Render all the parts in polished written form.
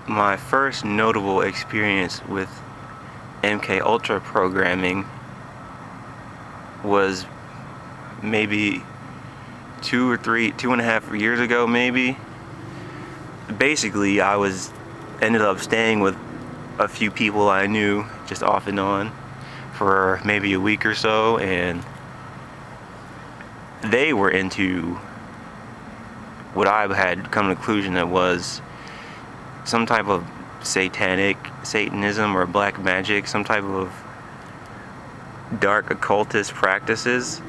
My first notable experience with MK Ultra programming was maybe 2.5 years ago, maybe. Basically, ended up staying with a few people I knew just off and on for maybe a week or so, and they were into what I had come to the conclusion that was some type of Satanism or black magic, some type of dark occultist practices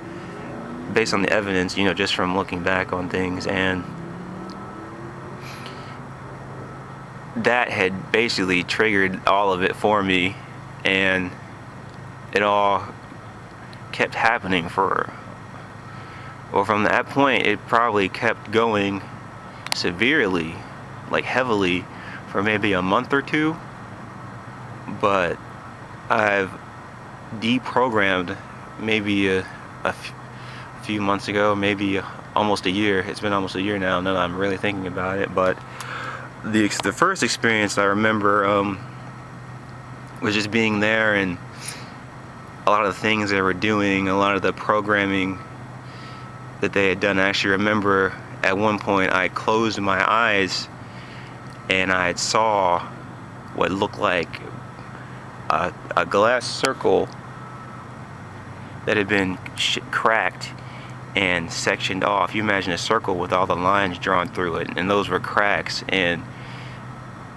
based on the evidence, just from looking back on things. And that had basically triggered all of it for me, and it all kept happening from that point it probably kept going severely, like heavily, for maybe a month or two. But I've deprogrammed maybe a few months ago, maybe almost a year. It's been almost a year now that I'm really thinking about it. But the first experience I remember was just being there, and a lot of the things they were doing, a lot of the programming that they had done. I actually remember at one point I closed my eyes and I saw what looked like a glass circle that had been cracked and sectioned off. You imagine a circle with all the lines drawn through it, and those were cracks. And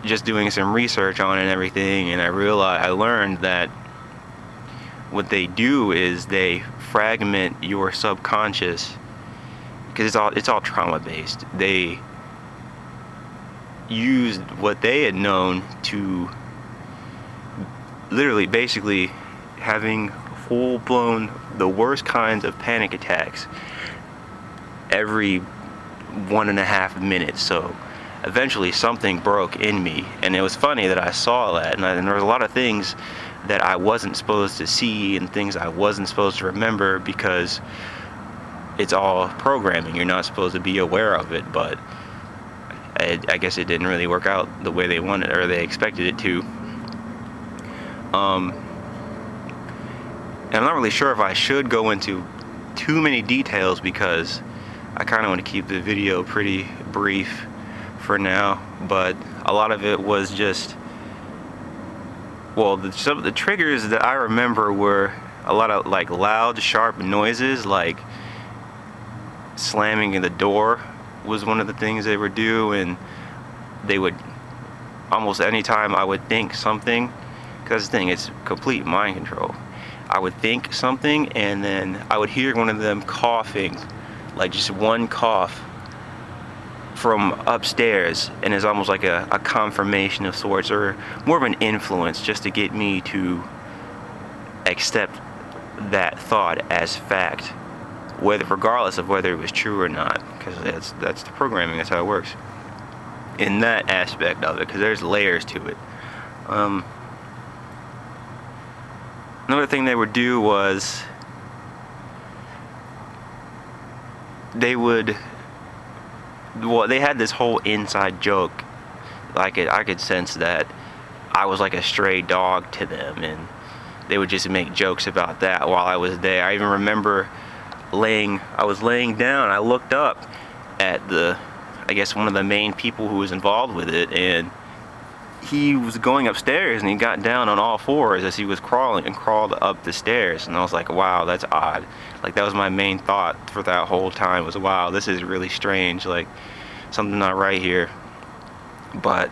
just doing some research on it and everything, and I learned that what they do is they fragment your subconscious, because it's all trauma based. They used what they had known to literally basically having full-blown the worst kinds of panic attacks every 1.5 minutes. So eventually something broke in me, and it was funny that I saw that, and there was a lot of things that I wasn't supposed to see and things I wasn't supposed to remember, because it's all programming. You're not supposed to be aware of it. But I guess it didn't really work out the way they wanted, or they expected it to. And I'm not really sure if I should go into too many details, because I kind of want to keep the video pretty brief for now. But a lot of it was just, some of the triggers that I remember were a lot of like loud, sharp noises, like slamming in the door was one of the things they would do. And they would, almost anytime I would think something, because the thing, it's complete mind control. I would think something, and then I would hear one of them coughing, like just one cough from upstairs, and it's almost like a confirmation of sorts, or more of an influence, just to get me to accept that thought as fact, regardless of whether it was true or not, because that's the programming. That's how it works in that aspect of it, because there's layers to it. Another thing they would do was they had this whole inside joke. I could sense that I was like a stray dog to them, and they would just make jokes about that while I was there. I even remember I was laying down, I looked up at one of the main people who was involved with it, and he was going upstairs, and he got down on all fours as he was crawling, and crawled up the stairs. And I was like, wow, that's odd. Like, that was my main thought for that whole time, was, wow, this is really strange, like something not right here. But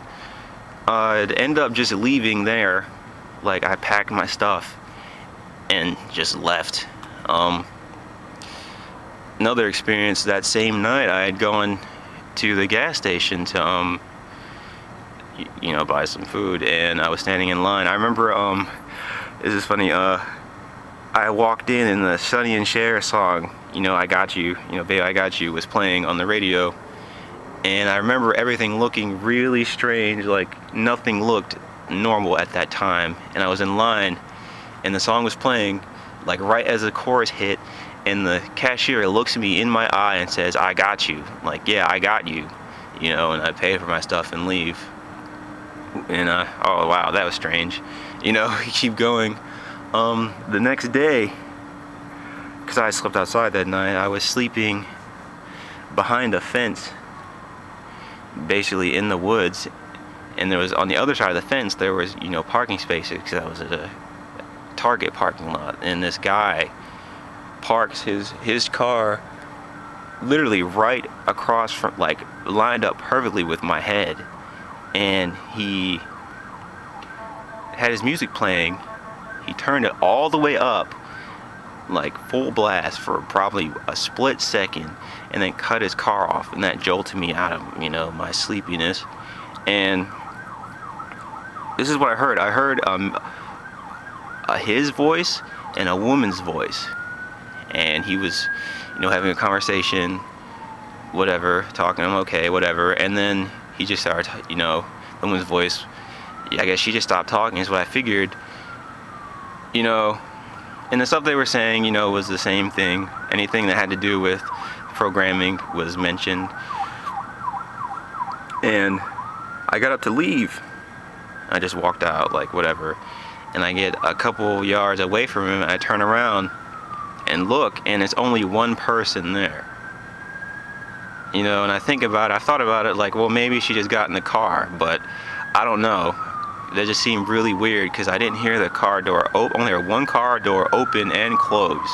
I'd end up just leaving there. Like, I packed my stuff and just left. Another experience, that same night I had gone to the gas station to buy some food, and I was standing in line. I remember this is funny, I walked in, and the Sonny and Cher song, I Got You, Babe I Got You, was playing on the radio. And I remember everything looking really strange, like nothing looked normal at that time. And I was in line, and the song was playing, like right as the chorus hit, and the cashier looks at me in my eye and says, I got you. Like, yeah, I got you, and I pay for my stuff and leave. And oh wow, that was strange. You know, you keep going. The next day, because I slept outside that night, I was sleeping behind a fence, basically in the woods, and there was, on the other side of the fence, there was, you know, parking spaces, because I was at a Target parking lot, and this guy parks his car literally right across from, like, lined up perfectly with my head, and he had his music playing. He turned it all the way up, like full blast, for probably a split second, and then cut his car off, and that jolted me out of, you know, my sleepiness. And this is what I heard. I heard his voice and a woman's voice, and he was, you know, having a conversation, whatever, talking. I'm okay, whatever, and then he just started, you know, the woman's voice, I guess she just stopped talking, is what I figured, you know. And the stuff they were saying, you know, was the same thing. Anything that had to do with programming was mentioned. And I got up to leave. I just walked out, like, whatever. And I get a couple yards away from him, and I turn around and look, and it's only one person there. You know, and I thought about it like, well, maybe she just got in the car, but I don't know. That just seemed really weird, because I didn't hear the car door open. Only one car door open and close.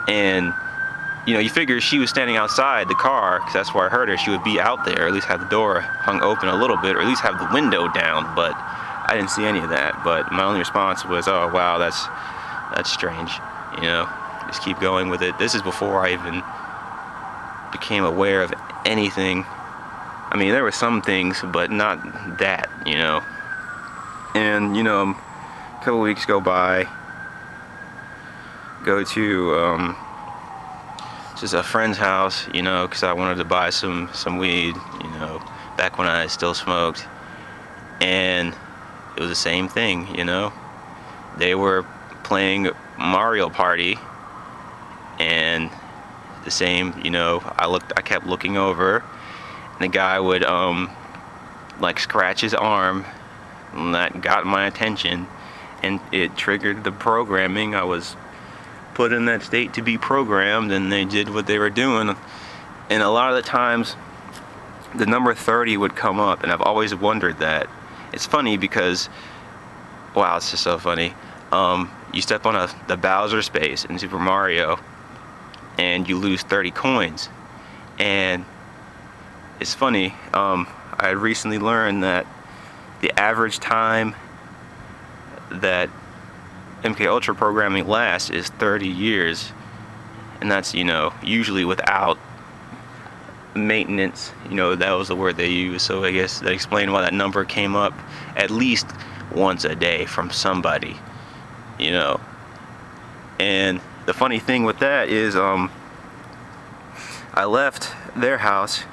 And, you know, you figure she was standing outside the car, because that's where I heard her. She would be out there, or at least have the door hung open a little bit, or at least have the window down. But I didn't see any of that. But my only response was, oh, wow, that's strange. You know, just keep going with it. This is before I even became aware of anything. I mean, there were some things, but not that, you know. And, you know, a couple weeks go by, go to just a friend's house, you know, because I wanted to buy some weed, you know, back when I still smoked. And it was the same thing, you know. They were playing Mario Party, and the same, you know, I kept looking over, the guy would like scratch his arm, and that got my attention, and it triggered the programming. I was put in that state to be programmed, and they did what they were doing. And a lot of the times the number 30 would come up, and I've always wondered that. It's funny because, wow, it's just so funny. You step on the Bowser space in Super Mario, and you lose 30 coins. And it's funny, I had recently learned that the average time that MK Ultra programming lasts is 30 years. And that's, you know, usually without maintenance. You know, that was the word they used. So I guess that explained why that number came up at least once a day from somebody, you know. And the funny thing with that is, I left their house.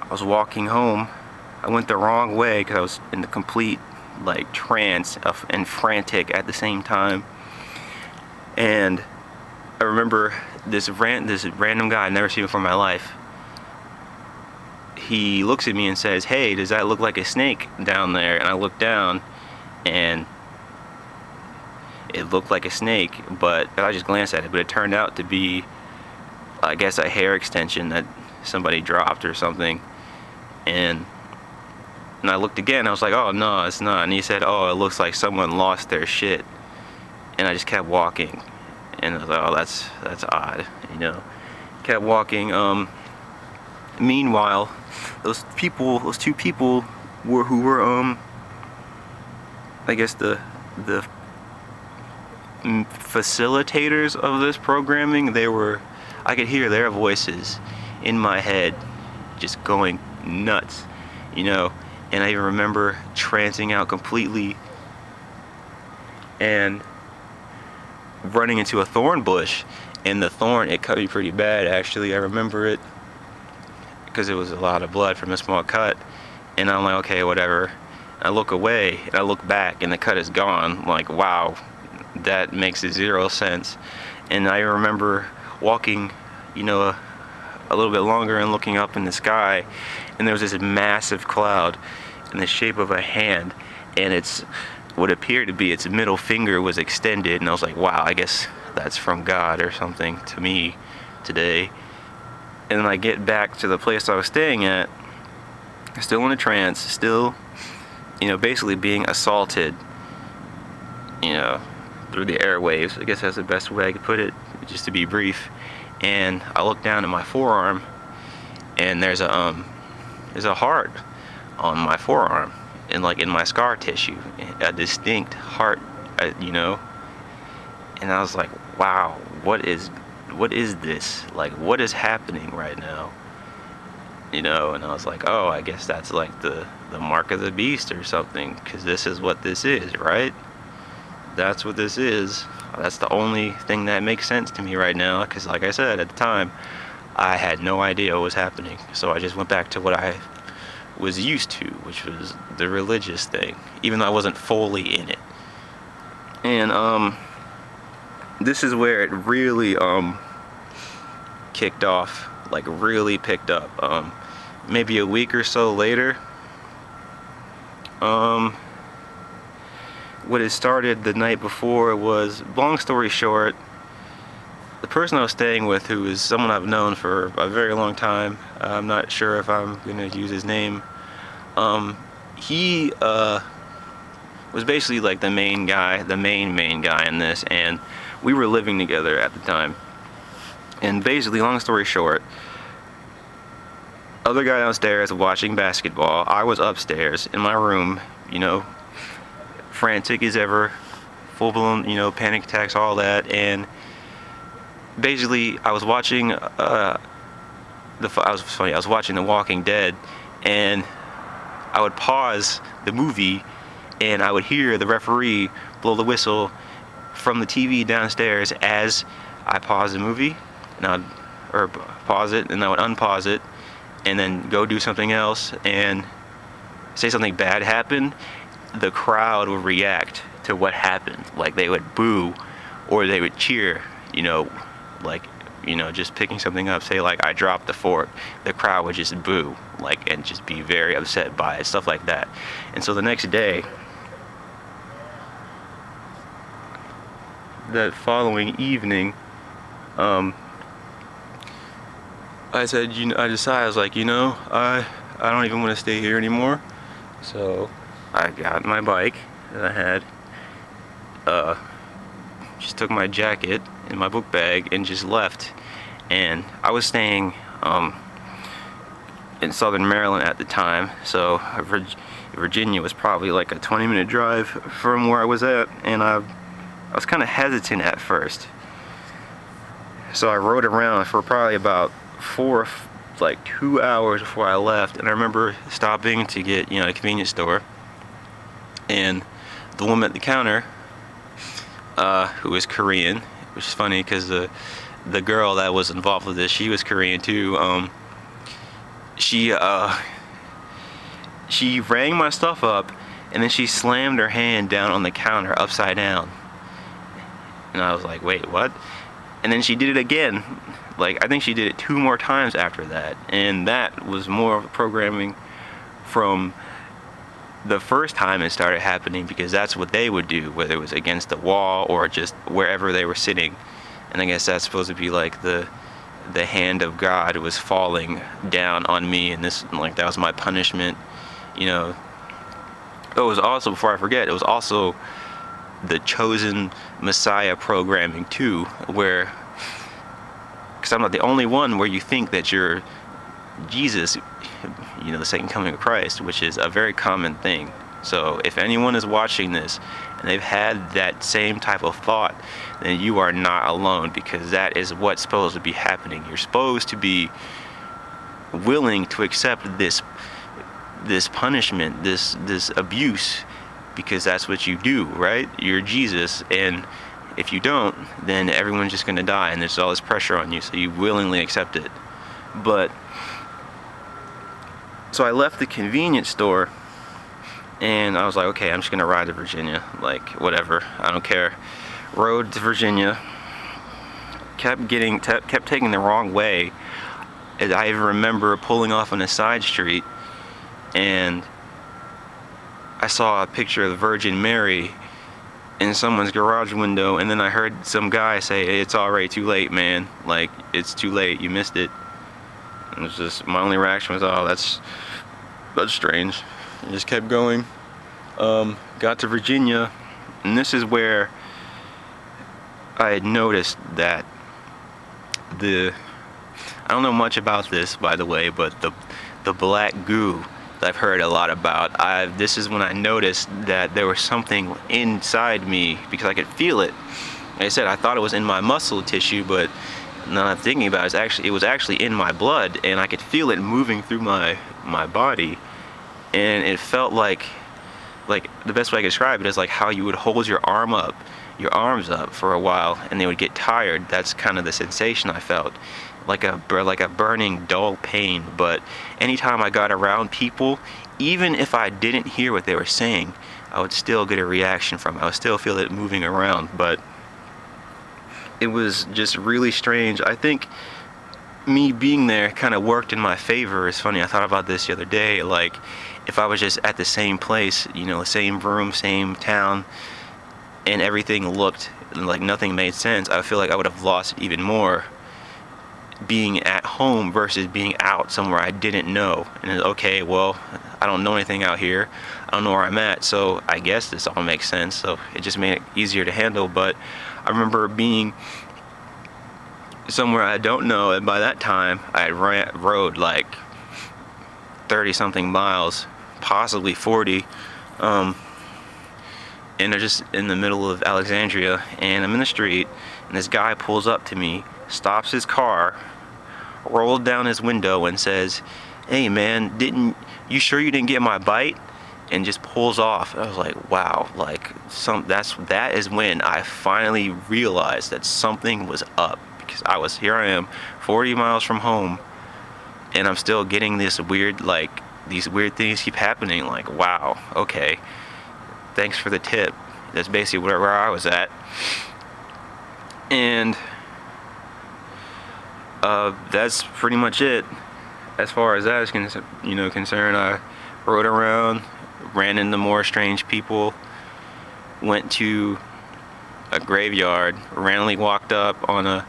I was walking home. I went the wrong way because I was in the complete, like, trance and frantic at the same time. And I remember this random guy I'd never seen before in my life. He looks at me and says, "Hey, does that look like a snake down there?" And I looked down, and it looked like a snake, but I just glanced at it, but it turned out to be, I guess, a hair extension that somebody dropped or something. And I looked again, I was like, oh no, it's not. And he said, oh, it looks like someone lost their shit. And I just kept walking, and I was like, oh, that's odd, you know. Kept walking. Meanwhile, those two people who were I guess the facilitators of this programming, I could hear their voices in my head just going nuts, you know. And I even remember trancing out completely and running into a thorn bush, and the thorn, it cut me pretty bad, actually. I remember it because it was a lot of blood from a small cut, and I'm like, okay, whatever. I look away and I look back, and the cut is gone. Like, wow, that makes zero sense. And I remember walking, you know, a little bit longer and looking up in the sky, and there was this massive cloud in the shape of a hand, and it's what appeared to be its middle finger was extended, and I was like, wow, I guess that's from God or something to me today. And then I get back to the place I was staying at, still in a trance, still, basically being assaulted, through the airwaves. I guess that's the best way I could put it, just to be brief. And I look down at my forearm, and there's a heart on my forearm, and like in my scar tissue, a distinct heart, And I was like, wow, what is this? Like, what is happening right now? And I was like, oh, I guess that's like the mark of the beast or something, because this is what this is, right? That's what this is. That's the only thing that makes sense to me right now, because like I said, at the time, I had no idea what was happening. So I just went back to what I was used to, which was the religious thing, even though I wasn't fully in it. And this is where it really kicked off, like really picked up. Maybe a week or so later, what had started the night before was, long story short, the person I was staying with, who is someone I've known for a very long time, I'm not sure if I'm gonna use his name, he was basically like the main guy, the main guy in this, and we were living together at the time. And basically, long story short, other guy downstairs watching basketball, I was upstairs in my room, frantic as ever, full-blown, panic attacks, all that. And basically, I was watching I was watching The Walking Dead, and I would pause the movie, and I would hear the referee blow the whistle from the TV downstairs as I paused the movie, and pause it, and I would unpause it, and then go do something else, and say something bad happened. The crowd would react to what happened. Like, they would boo, or they would cheer, just picking something up, say like I dropped the fork, the crowd would just boo, and just be very upset by it, stuff like that. And so the next day, that following evening, I decided, I was like, I don't even want to stay here anymore. So I got my bike that I had, just took my jacket and my book bag and just left. And I was staying in Southern Maryland at the time, so Virginia was probably like a 20-minute drive from where I was at, and I was kind of hesitant at first. So I rode around for probably about 2 hours before I left, and I remember stopping to get, a convenience store, and the woman at the counter, who was Korean, which is funny because the girl that was involved with this, she was Korean too. She rang my stuff up, and then she slammed her hand down on the counter upside down, and I was like, wait, what? And then she did it again. I think she did it 2 more times after that, and that was more programming from the first time it started happening, because that's what they would do, whether it was against the wall or just wherever they were sitting. And I guess that's supposed to be like the hand of God was falling down on me, and this, that was my punishment. It was also, before I forget, it was also the chosen Messiah programming too, where, because I'm not the only one where you think that you're Jesus, the second coming of Christ, which is a very common thing. So if anyone is watching this and they've had that same type of thought, then you are not alone, because that is what's supposed to be happening. You're supposed to be willing to accept this punishment, this abuse, because that's what you do, right? You're Jesus, and if you don't, then everyone's just going to die, and there's all this pressure on you, so you willingly accept it. But so I left the convenience store, and I was like, okay, I'm just going to ride to Virginia, whatever, I don't care. Rode to Virginia, kept taking the wrong way, I even remember pulling off on a side street, and I saw a picture of the Virgin Mary in someone's garage window, and then I heard some guy say, "Hey, it's already too late, man. Like, it's too late. You missed it." It was just, my only reaction was, "Oh, that's strange." And just kept going. Got to Virginia, and this is where I had noticed that I don't know much about this, by the way, but the black goo that I've heard a lot about, this is when I noticed that there was something inside me, because I could feel it. Like I said, I thought it was in my muscle tissue, but now I'm thinking about it, it was actually in my blood, and I could feel it moving through my body, and it felt like the best way I can describe it is like how you would hold your arms up for a while, and they would get tired. That's kind of the sensation I felt, like a burning dull pain. But anytime I got around people, even if I didn't hear what they were saying, I would still get a reaction from it. I would still feel it moving around. But it was just really strange. I think me being there kind of worked in my favor. It's funny, I thought about this the other day, like if I was just at the same place, the same room, same town, and everything looked like nothing made sense, I feel like I would have lost it even more being at home versus being out somewhere I didn't know. And it's, okay, well, I don't know anything out here, I don't know where I'm at, so I guess this all makes sense. So it just made it easier to handle. But I remember being somewhere I don't know, and by that time I had rode like 30 something miles, possibly 40, and they're just in the middle of Alexandria, and I'm in the street, and this guy pulls up to me, stops his car, rolls down his window and says, "Hey man, you sure you didn't get my bite?" And just pulls off. I was like, wow, like that is when I finally realized that something was up, because here I am 40 miles from home, and I'm still getting these weird things keep happening. Like, wow, okay, thanks for the tip. That's basically where I was at. And that's pretty much it as far as that is concerned. I rode around, ran into more strange people, went to a graveyard, randomly walked up on a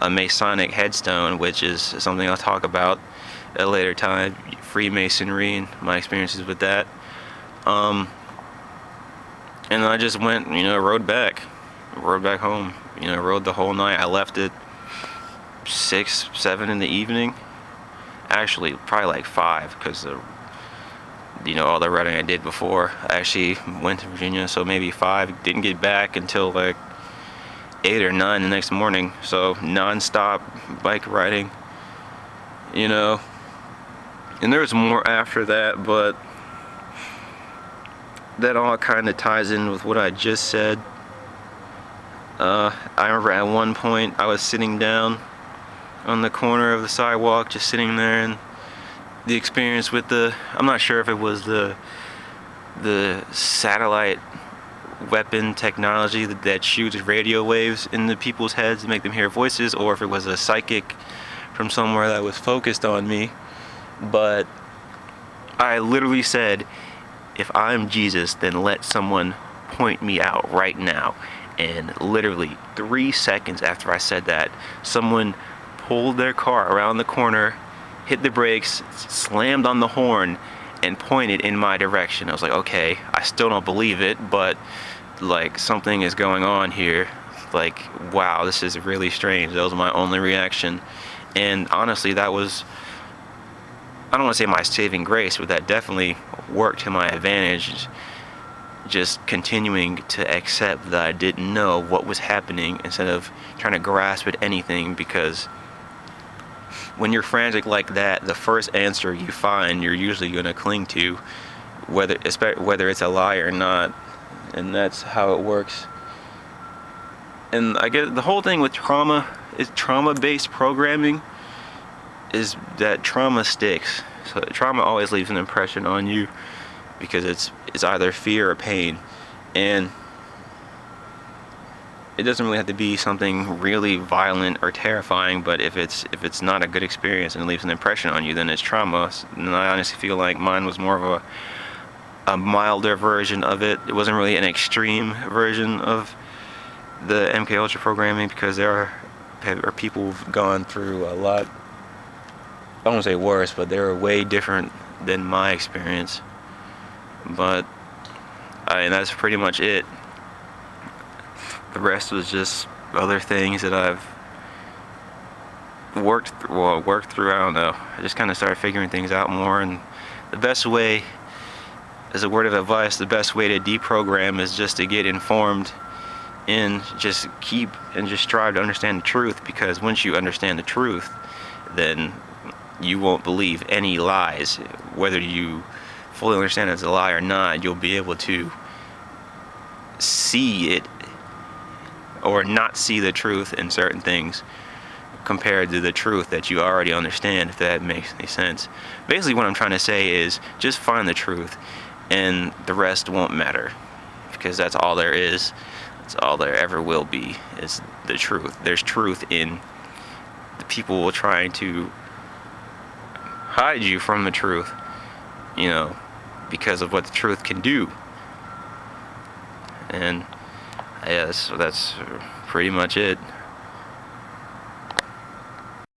Masonic headstone, which is something I'll talk about at a later time, Freemasonry and my experiences with that. And I just went, rode back home, rode the whole night. I left at 6, 7 in the evening. Actually, probably like 5, because all the riding I did before. I actually went to Virginia, so maybe 5. Didn't get back until like 8 or 9 the next morning. So non-stop bike riding, And there was more after that, but that all kind of ties in with what I just said. I remember at one point I was sitting down on the corner of the sidewalk, just sitting there, and the experience with I'm not sure if it was the satellite weapon technology that shoots radio waves into people's heads to make them hear voices, or if it was a psychic from somewhere that was focused on me. But I literally said, if I'm Jesus, then let someone point me out right now. And literally 3 seconds after I said that, someone pulled their car around the corner, hit the brakes, slammed on the horn, and pointed in my direction. I was like, okay, I still don't believe it, but like something is going on here. Like, wow, this is really strange. That was my only reaction. And honestly, that was, I don't want to say my saving grace, but that definitely worked to my advantage. Just continuing to accept that I didn't know what was happening instead of trying to grasp at anything, because when you're frantic like that, the first answer you find, you're usually going to cling to, whether it's a lie or not. And that's how it works. And I guess the whole thing with trauma is trauma-based programming is that trauma sticks. So trauma always leaves an impression on you, because it's either fear or pain. And it doesn't really have to be something really violent or terrifying, but if it's not a good experience and it leaves an impression on you, then it's trauma. And I honestly feel like mine was more of a milder version of it. It wasn't really an extreme version of the MK Ultra programming, because there are people who've gone through a lot, I don't want to say worse, but they were way different than my experience. But and that's pretty much it. The rest was just other things that I've worked through. I don't know. I just kind of started figuring things out more, and the best way, as a word of advice, the best way to deprogram is just to get informed and just strive to understand the truth, because once you understand the truth, then you won't believe any lies. Whether you fully understand it's a lie or not, you'll be able to see it or not see the truth in certain things compared to the truth that you already understand, if that makes any sense. Basically what I'm trying to say is just find the truth and the rest won't matter, because that's all there is. That's all there ever will be, is the truth. There's truth in the people trying to hide you from the truth, because of what the truth can do. And yeah, that's pretty much it.